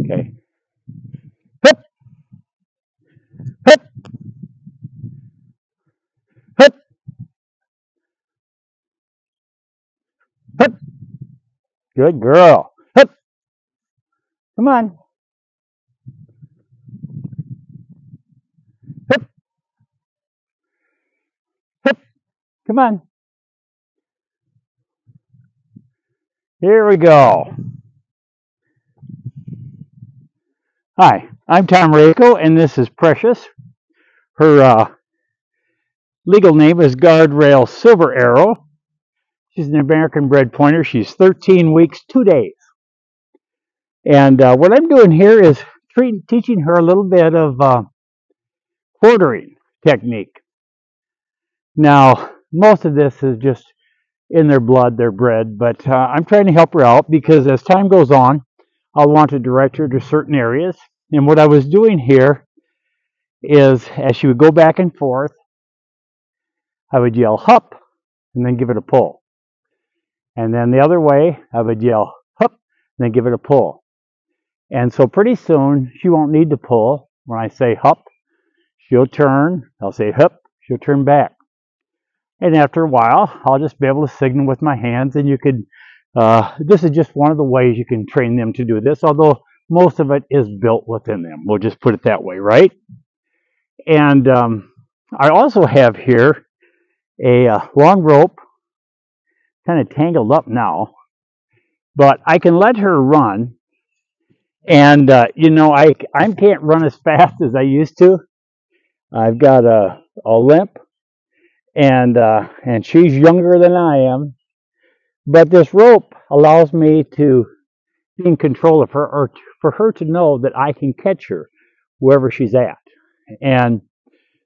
Okay. Hup, hup, hup, hup. Good girl. Hup. Come on. Hup, hup. Come on. Here we go. Hi, I'm Tom Rako, and this is Precious. Her legal name is Guardrail Silver Arrow. She's an American bred pointer. She's 13 weeks, 2 days. And what I'm doing here is teaching her a little bit of quartering technique. Now, most of this is just in their blood, they're bred, but I'm trying to help her out because as time goes on, I'll want to direct her to certain areas. And what I was doing here is as she would go back and forth, I would yell hup and then give it a pull. And then the other way, I would yell hup and then give it a pull. And so pretty soon she won't need to pull. When I say hup, she'll turn. I'll say hup, she'll turn back. And after a while, I'll just be able to signal with my hands. And you could, this is just one of the ways you can train them to do this, although most of it is built within them. We'll just put it that way, right? And I also have here a long rope, kind of tangled up now, but I can let her run. And, you know, I can't run as fast as I used to. I've got a limp, and she's younger than I am. But this rope allows me to be in control of her, or for her to know that I can catch her wherever she's at. And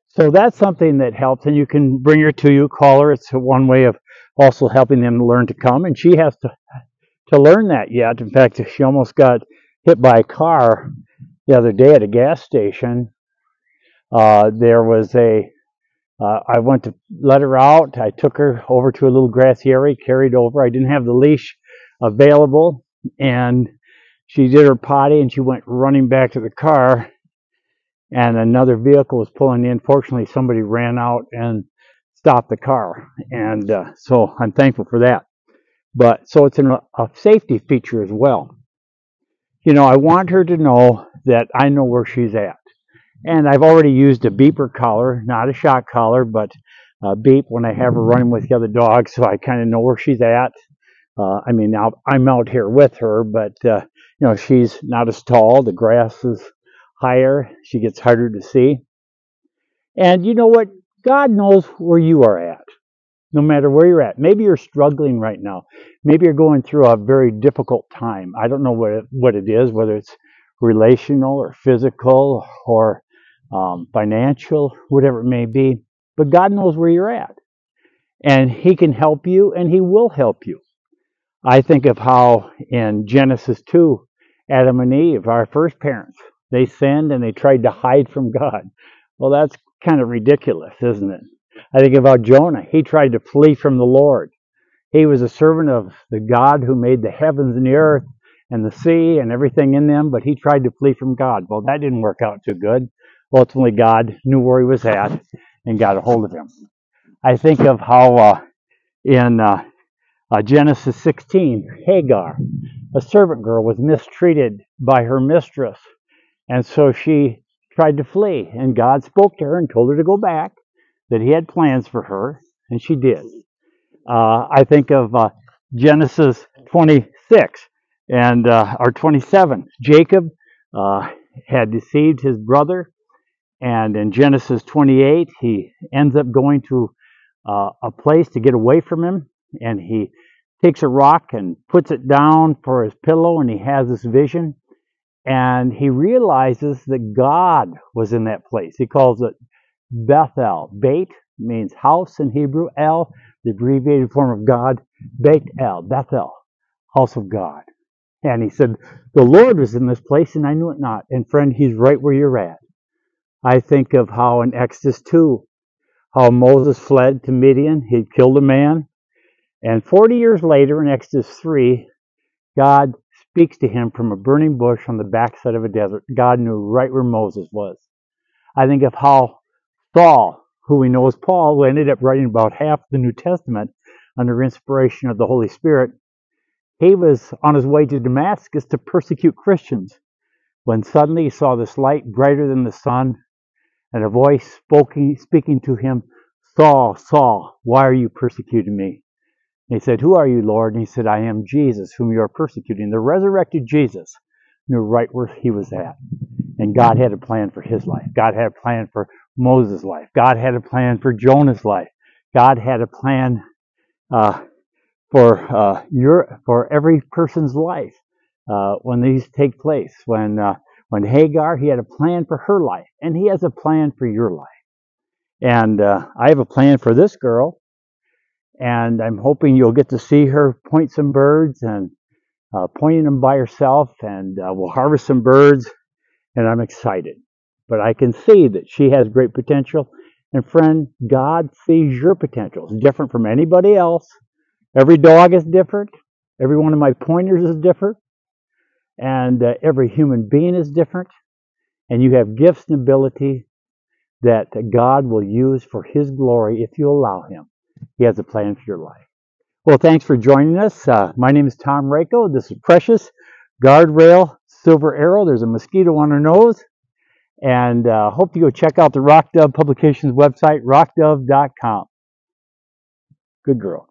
so that's something that helps. And you can bring her to you, call her. It's one way of also helping them to learn to come. And she has to learn that yet. In fact, she almost got hit by a car the other day at a gas station. There was I went to let her out. I took her over to a little grassy area, carried over. I didn't have the leash available, and she did her potty, and she went running back to the car, and another vehicle was pulling in. Fortunately, somebody ran out and stopped the car, and so I'm thankful for that. But so it's a safety feature as well. You know, I want her to know that I know where she's at. And I've already used a beeper collar, not a shock collar, but a beep when I have her running with the other dogs, so I kind of know where she's at. I mean, now I'm out here with her, but, you know, she's not as tall. The grass is higher. She gets harder to see. And you know what? God knows where you are at, no matter where you're at. Maybe you're struggling right now. Maybe you're going through a very difficult time. I don't know what it is, whether it's relational or physical or financial, whatever it may be. But God knows where you're at. And He can help you, and He will help you. I think of how in Genesis 2, Adam and Eve, our first parents, they sinned and they tried to hide from God. Well, that's kind of ridiculous, isn't it? I think about Jonah. He tried to flee from the Lord. He was a servant of the God who made the heavens and the earth and the sea and everything in them, but he tried to flee from God. Well, that didn't work out too good. Ultimately, God knew where he was at and got a hold of him. I think of how in Genesis 16, Hagar, a servant girl, was mistreated by her mistress. And so she tried to flee. And God spoke to her and told her to go back, that he had plans for her, and she did. I think of Genesis 26 and or 27. Jacob had deceived his brother, and in Genesis 28, he ends up going to a place to get away from him, and he takes a rock and puts it down for his pillow, and he has this vision, and he realizes that God was in that place. He calls it Bethel. Beit means house in Hebrew. El, the abbreviated form of God. Beit El, Bethel, house of God. And he said, the Lord was in this place and I knew it not. And friend, he's right where you're at. I think of how in Exodus 2, how Moses fled to Midian. He'd killed a man. And 40 years later in Exodus 3, God speaks to him from a burning bush on the backside of a desert. God knew right where Moses was. I think of how Saul, who we know as Paul, who ended up writing about half the New Testament under inspiration of the Holy Spirit, he was on his way to Damascus to persecute Christians when suddenly he saw this light brighter than the sun and a voice speaking to him, Saul, Saul, why are you persecuting me? And he said, who are you, Lord? And he said, I am Jesus, whom you are persecuting. The resurrected Jesus knew right where he was at. And God had a plan for his life. God had a plan for Moses' life. God had a plan for Jonah's life. God had a plan for every person's life when these take place. When Hagar, he had a plan for her life, and he has a plan for your life. And I have a plan for this girl, and I'm hoping you'll get to see her point some birds and pointing them by herself, and we'll harvest some birds, and I'm excited. But I can see that she has great potential. And friend, God sees your potential. It's different from anybody else. Every dog is different. Every one of my pointers is different. And every human being is different. And you have gifts and ability that God will use for his glory if you allow him. He has a plan for your life. Well, thanks for joining us. My name is Tom Rako. This is Precious Guardrail Silver Arrow. There's a mosquito on her nose. And hope you go check out the Rock Dove Publications website, rockdove.com. Good girl.